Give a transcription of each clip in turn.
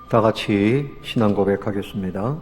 다 같이 신앙 고백하겠습니다.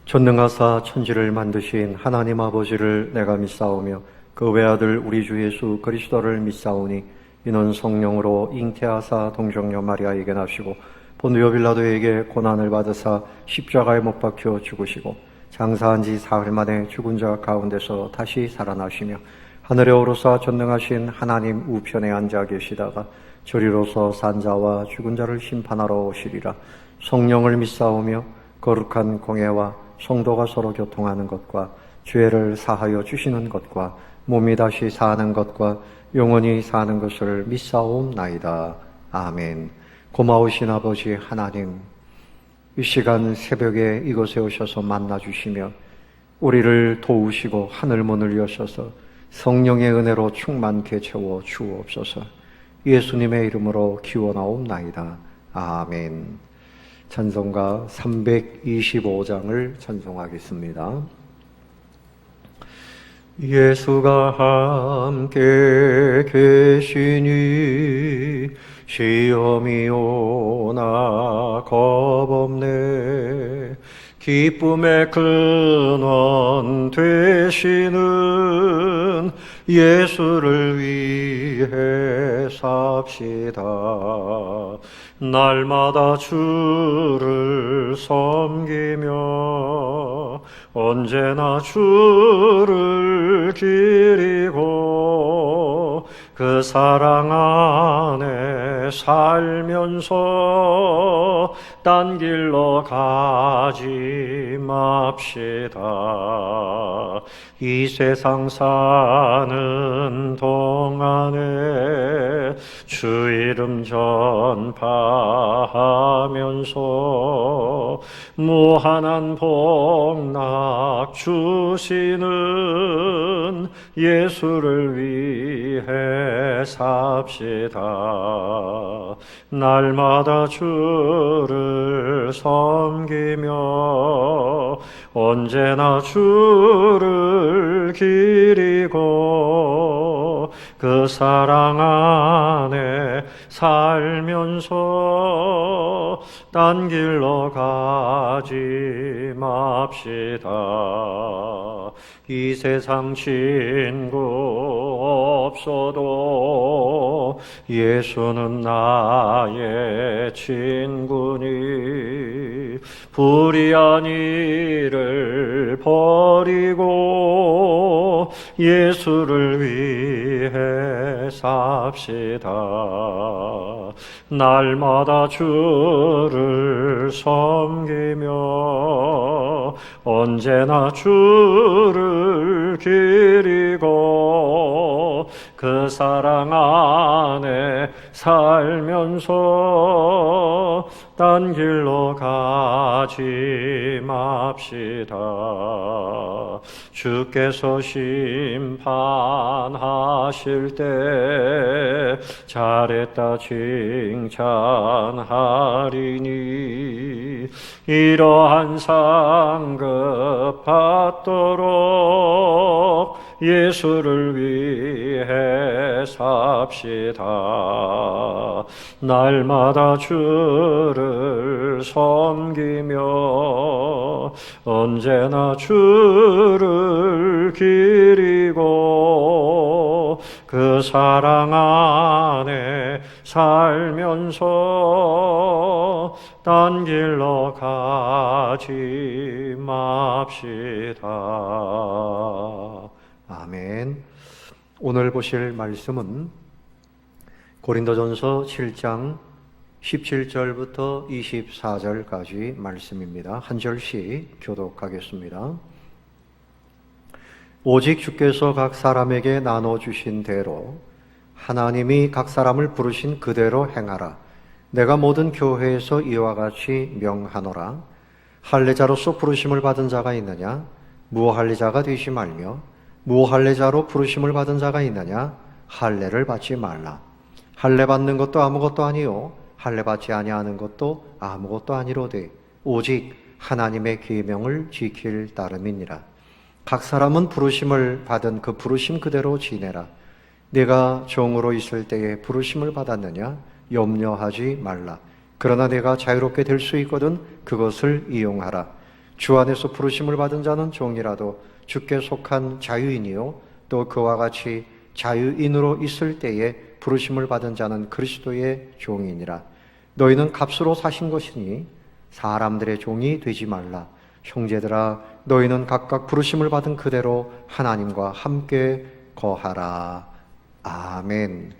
전능하사 천지를 만드신 하나님 아버지를 내가 믿사오며 그 외아들 우리 주 예수 그리스도를 믿사오니 이는 성령으로 잉태하사 동정녀 마리아에게 나시고 본디오 빌라도에게 고난을 받으사 십자가에 못 박혀 죽으시고 장사한 지 사흘 만에 죽은 자 가운데서 다시 살아나시며 하늘에 오르사 전능하신 하나님 우편에 앉아 계시다가 저리로서 산자와 죽은 자를 심판하러 오시리라. 성령을 믿사오며 거룩한 공예와 성도가 서로 교통하는 것과 죄를 사하여 주시는 것과 몸이 다시 사는 것과 영원히 사는 것을 믿사옵나이다. 아멘. 고마우신 아버지 하나님, 이 시간 새벽에 이곳에 오셔서 만나주시며 우리를 도우시고 하늘문을 여셔서 성령의 은혜로 충만케 채워 주옵소서. 예수님의 이름으로 기원하옵나이다. 아멘. 찬송가 325장을 찬송하겠습니다. 예수가 함께 계시니 시험이 오나 겁없네. 기쁨의 근원 되시는 예수를 위해 삽시다. 날마다 주를 섬기며 언제나 주를 기리고 그 사랑 안에 살면서 딴 길로 가지 맙시다. 이 세상 사는 동안에 주 이름 전파하면서 무한한 복락 주시는 예수를 위해 삽시다. 날마다 주를 섬기며 언제나 주를 기리고 그 사랑 안에 살면서 딴 길로 가지 맙시다. 이 세상 친구 없어도 예수는 나의 친구니 불의한 일을 버리고 예수를 위해 삽시다. 날마다 주를 섬기며 언제나 주를 기리고 그 사랑 안에 살면서 딴 길로 가지 맙시다. 주께서 심판하실 때 잘했다 칭찬하리니 이러한 상급 받도록 예수를 위해 삽시다. 날마다 주를 섬기며 언제나 주를 기리고 그 사랑 안에 살면서 딴 길로 가지 맙시다. 아멘. 오늘 보실 말씀은 고린도전서 7장 17절부터 24절까지 말씀입니다. 한 절씩 교독하겠습니다. 오직 주께서 각 사람에게 나눠주신 대로 하나님이 각 사람을 부르신 그대로 행하라. 내가 모든 교회에서 이와 같이 명하노라. 할례자로서 부르심을 받은 자가 있느냐? 무할례자가 되지 말며 무할례자로 부르심을 받은 자가 있느냐? 할례를 받지 말라. 할례 받는 것도 아무것도 아니요 할례 받지 아니하는 것도 아무것도 아니로되 오직 하나님의 계명을 지킬 따름이니라. 각 사람은 부르심을 받은 그 부르심 그대로 지내라. 내가 종으로 있을 때에 부르심을 받았느냐? 염려하지 말라. 그러나 내가 자유롭게 될 수 있거든 그것을 이용하라. 주 안에서 부르심을 받은 자는 종이라도 주께 속한 자유인이요 또 그와 같이 자유인으로 있을 때에 부르심을 받은 자는 그리스도의 종이니라. 너희는 값으로 사신 것이니 사람들의 종이 되지 말라. 형제들아, 너희는 각각 부르심을 받은 그대로 하나님과 함께 거하라. 아멘.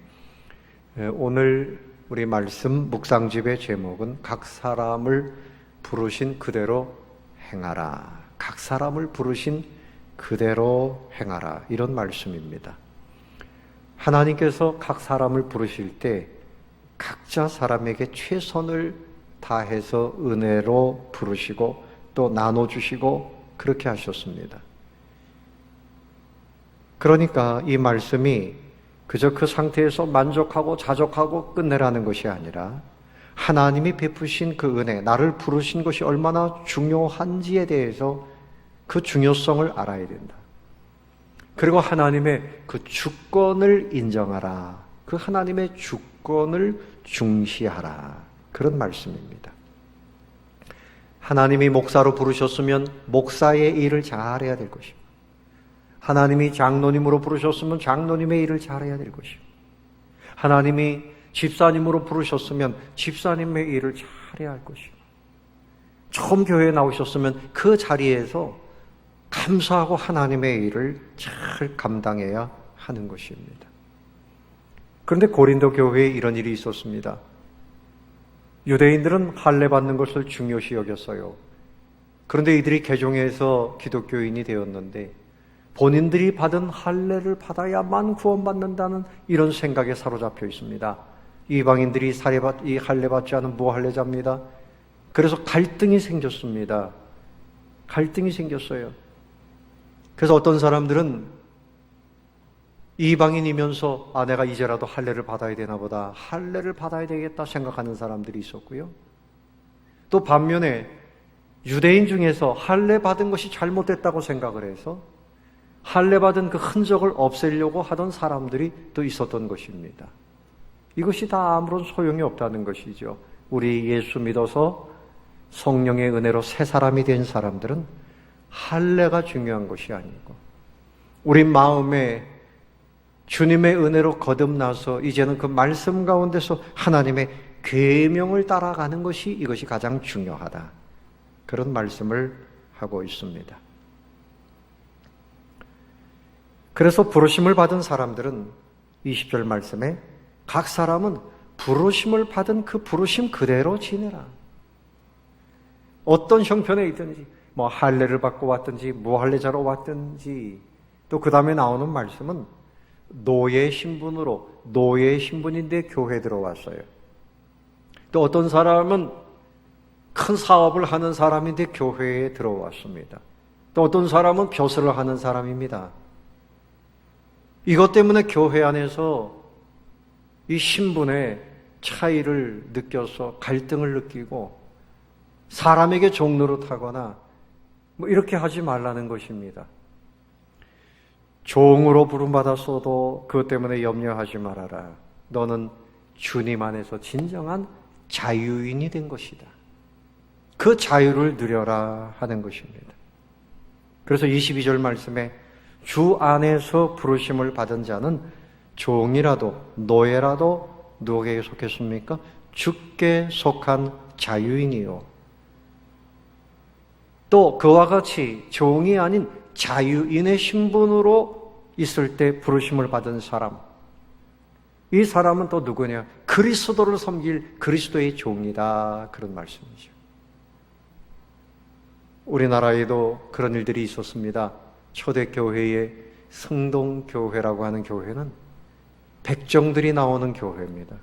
오늘 우리 말씀 묵상집의 제목은 각 사람을 부르신 그대로 행하라. 각 사람을 부르신 그대로 행하라. 이런 말씀입니다. 하나님께서 각 사람을 부르실 때 각자 사람에게 최선을 다해서 은혜로 부르시고 또 나눠주시고 그렇게 하셨습니다. 그러니까 이 말씀이 그저 그 상태에서 만족하고 자족하고 끝내라는 것이 아니라 하나님이 베푸신 그 은혜, 나를 부르신 것이 얼마나 중요한지에 대해서 그 중요성을 알아야 된다. 그리고 하나님의 그 주권을 인정하라. 그 하나님의 주권을 중시하라. 그런 말씀입니다. 하나님이 목사로 부르셨으면 목사의 일을 잘해야 될 것이고, 하나님이 장로님으로 부르셨으면 장로님의 일을 잘해야 될 것이고, 하나님이 집사님으로 부르셨으면 집사님의 일을 잘해야 할 것이고, 처음 교회에 나오셨으면 그 자리에서 감사하고 하나님의 일을 잘 감당해야 하는 것입니다. 그런데 고린도 교회에 이런 일이 있었습니다. 유대인들은 할례 받는 것을 중요시 여겼어요. 그런데 이들이 개종해서 기독교인이 되었는데 본인들이 받은 할례를 받아야만 구원받는다는 이런 생각에 사로잡혀 있습니다. 이방인들이 이 할례 받지 않은 무할례자입니다. 그래서 갈등이 생겼습니다. 갈등이 생겼어요. 그래서 어떤 사람들은 이방인이면서 내가 이제라도 할례를 받아야 되나 보다, 할례를 받아야 되겠다 생각하는 사람들이 있었고요. 또 반면에 유대인 중에서 할례 받은 것이 잘못됐다고 생각을 해서 할례 받은 그 흔적을 없애려고 하던 사람들이 또 있었던 것입니다. 이것이 다 아무런 소용이 없다는 것이죠. 우리 예수 믿어서 성령의 은혜로 새 사람이 된 사람들은 할례가 중요한 것이 아니고 우리 마음에 주님의 은혜로 거듭나서 이제는 그 말씀 가운데서 하나님의 계명을 따라가는 것이 이것이 가장 중요하다. 그런 말씀을 하고 있습니다. 그래서 부르심을 받은 사람들은 20절 말씀에 각 사람은 부르심을 받은 그 부르심 그대로 지내라. 어떤 형편에 있든지 할례를 받고 왔든지 무할례자로 왔든지 또 그 다음에 나오는 말씀은 노예 신분으로 노예 신분인데 교회에 들어왔어요. 또 어떤 사람은 큰 사업을 하는 사람인데 교회에 들어왔습니다. 또 어떤 사람은 벼슬을 하는 사람입니다. 이것 때문에 교회 안에서 이 신분의 차이를 느껴서 갈등을 느끼고 사람에게 종노릇하거나 이렇게 하지 말라는 것입니다. 종으로 부름받았어도 그것 때문에 염려하지 말아라. 너는 주님 안에서 진정한 자유인이 된 것이다. 그 자유를 누려라 하는 것입니다. 그래서 22절 말씀에 주 안에서 부르심을 받은 자는 종이라도 노예라도 누구에게 속했습니까? 주께 속한 자유인이요. 또 그와 같이 종이 아닌 자유인의 신분으로 있을 때 부르심을 받은 사람, 이 사람은 또 누구냐? 그리스도를 섬길 그리스도의 종이다. 그런 말씀이죠. 우리나라에도 그런 일들이 있었습니다. 초대교회의 성동교회라고 하는 교회는 백정들이 나오는 교회입니다.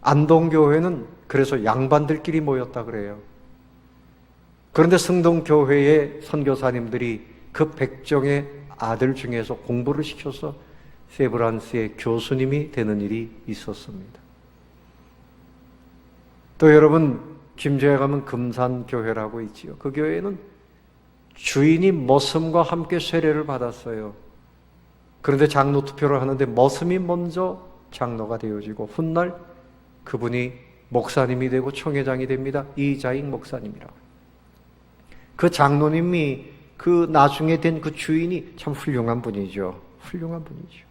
안동교회는 그래서 양반들끼리 모였다 그래요. 그런데 성동교회의 선교사님들이 그 백정의 아들 중에서 공부를 시켜서 세브란스의 교수님이 되는 일이 있었습니다. 또 여러분, 김제에 가면 금산교회라고 있지요. 그 교회는 주인이 머슴과 함께 세례를 받았어요. 그런데 장로 투표를 하는데 머슴이 먼저 장로가 되어지고 훗날 그분이 목사님이 되고 총회장이 됩니다. 이자익 목사님이라고. 그 장로님이 그 나중에 된 그 주인이 참 훌륭한 분이죠. 훌륭한 분이죠.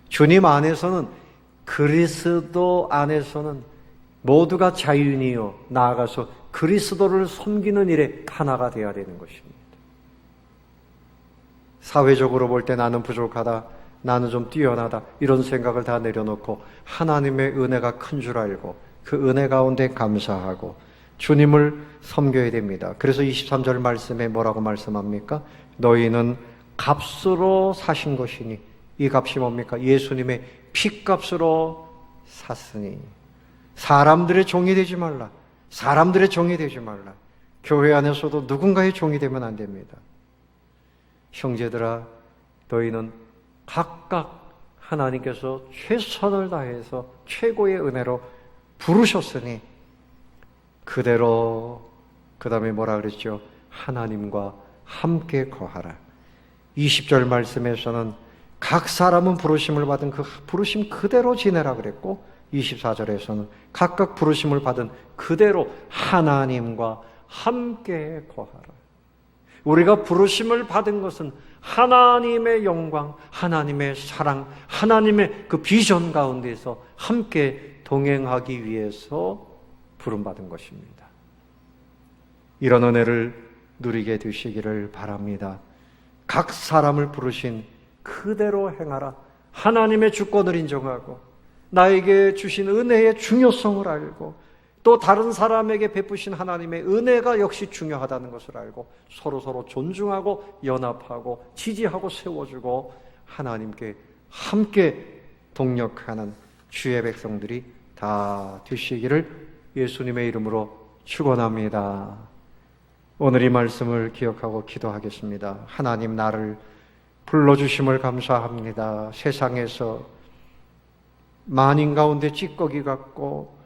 주님 안에서는, 그리스도 안에서는 모두가 자유인이요 나아가서 그리스도를 섬기는 일에 하나가 되어야 되는 것입니다. 사회적으로 볼 때 나는 부족하다, 나는 좀 뛰어나다, 이런 생각을 다 내려놓고 하나님의 은혜가 큰 줄 알고 그 은혜 가운데 감사하고 주님을 섬겨야 됩니다. 그래서 23절 말씀에 뭐라고 말씀합니까? 너희는 값으로 사신 것이니, 이 값이 뭡니까? 예수님의 피값으로 샀으니. 사람들의 종이 되지 말라. 사람들의 종이 되지 말라. 교회 안에서도 누군가의 종이 되면 안 됩니다. 형제들아, 너희는 각각 하나님께서 최선을 다해서 최고의 은혜로 부르셨으니 그대로, 그 다음에 뭐라 그랬죠? 하나님과 함께 거하라. 20절 말씀에서는 각 사람은 부르심을 받은 그 부르심 그대로 지내라 그랬고, 24절에서는 각각 부르심을 받은 그대로 하나님과 함께 거하라. 우리가 부르심을 받은 것은 하나님의 영광, 하나님의 사랑, 하나님의 그 비전 가운데서 함께 동행하기 위해서 부름받은 것입니다. 이런 은혜를 누리게 되시기를 바랍니다. 각 사람을 부르신 그대로 행하라. 하나님의 주권을 인정하고 나에게 주신 은혜의 중요성을 알고 또 다른 사람에게 베푸신 하나님의 은혜가 역시 중요하다는 것을 알고 서로 존중하고 연합하고 지지하고 세워주고 하나님께 함께 동력하는 주의 백성들이 다 되시기를 예수님의 이름으로 축원합니다. 오늘 이 말씀을 기억하고 기도하겠습니다. 하나님, 나를 불러주심을 감사합니다. 세상에서 만인 가운데 찌꺼기 같고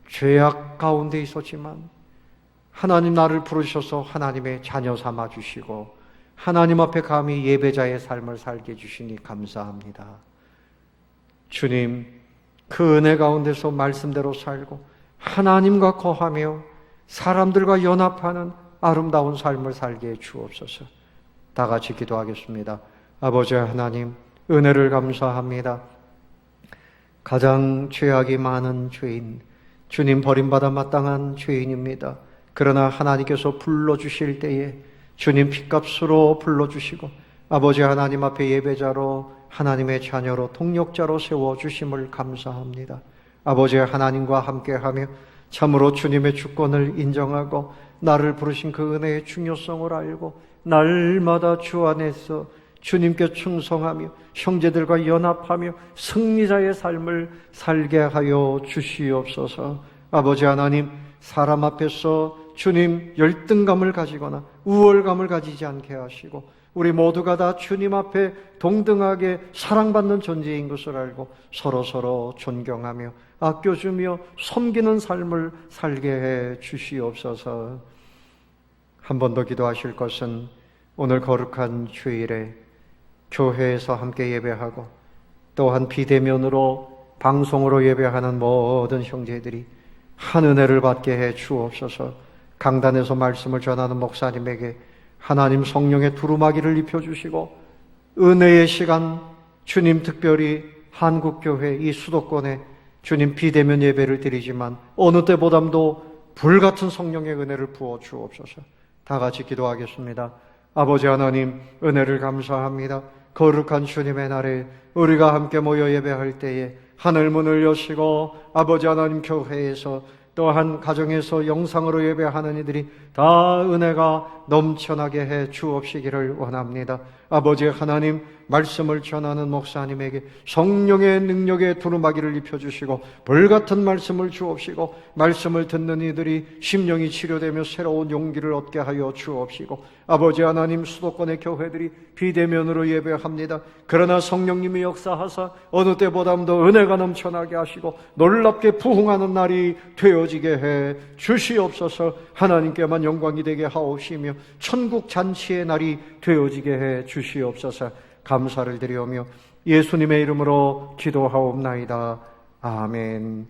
죄악 가운데 있었지만 하나님 나를 부르셔서 하나님의 자녀 삼아 주시고 하나님 앞에 감히 예배자의 삶을 살게 해주시니 감사합니다. 주님, 그 은혜 가운데서 말씀대로 살고 하나님과 거하며 사람들과 연합하는 아름다운 삶을 살게 해 주옵소서. 다 같이 기도하겠습니다. 아버지 하나님, 은혜를 감사합니다. 가장 죄악이 많은 죄인, 주님 버림받아 마땅한 죄인입니다. 그러나 하나님께서 불러주실 때에 주님 피값으로 불러주시고 아버지 하나님 앞에 예배자로 하나님의 자녀로 동력자로 세워주심을 감사합니다. 아버지 하나님과 함께하며 참으로 주님의 주권을 인정하고 나를 부르신 그 은혜의 중요성을 알고 날마다 주 안에서 주님께 충성하며 형제들과 연합하며 승리자의 삶을 살게 하여 주시옵소서. 아버지 하나님, 사람 앞에서 주님 열등감을 가지거나 우월감을 가지지 않게 하시고 우리 모두가 다 주님 앞에 동등하게 사랑받는 존재인 것을 알고 서로 존경하며 아껴주며 섬기는 삶을 살게 해 주시옵소서. 한 번 더 기도하실 것은 오늘 거룩한 주일에 교회에서 함께 예배하고 또한 비대면으로 방송으로 예배하는 모든 형제들이 한 은혜를 받게 해 주옵소서. 강단에서 말씀을 전하는 목사님에게 하나님 성령의 두루마기를 입혀주시고 은혜의 시간 주님 특별히 한국교회 이 수도권에 주님 비대면 예배를 드리지만 어느 때보다도 불같은 성령의 은혜를 부어 주옵소서. 다 같이 기도하겠습니다. 아버지 하나님, 은혜를 감사합니다. 거룩한 주님의 날에 우리가 함께 모여 예배할 때에 하늘 문을 여시고 아버지 하나님 교회에서 또한 가정에서 영상으로 예배하는 이들이 다 은혜가 넘쳐나게 해 주옵시기를 원합니다. 아버지 하나님, 말씀을 전하는 목사님에게 성령의 능력의 두루마기를 입혀주시고 불같은 말씀을 주옵시고 말씀을 듣는 이들이 심령이 치료되며 새로운 용기를 얻게 하여 주옵시고 아버지 하나님, 수도권의 교회들이 비대면으로 예배합니다. 그러나 성령님이 역사하사 어느 때보다도 은혜가 넘쳐나게 하시고 놀랍게 부흥하는 날이 되어지게 해 주시옵소서. 하나님께만 영광이 되게 하옵시며 천국 잔치의 날이 되어지게 해 주시옵소서. 감사를 드리오며 예수님의 이름으로 기도하옵나이다. 아멘.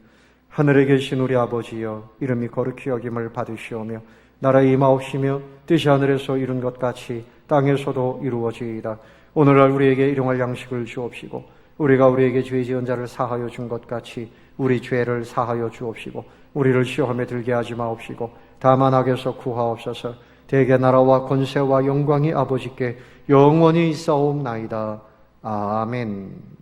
하늘에 계신 우리 아버지여, 이름이 거룩히 여김을 받으시오며 나라의 임하옵시며 뜻이 하늘에서 이룬 것 같이 땅에서도 이루어지이다. 오늘날 우리에게 일용할 양식을 주옵시고 우리가 우리에게 죄 지은 자를 사하여 준 것 같이 우리 죄를 사하여 주옵시고 우리를 시험에 들게 하지 마옵시고 다만 악에서 구하옵소서. 대개 나라와 권세와 영광이 아버지께 영원히 있사옵나이다. 아멘.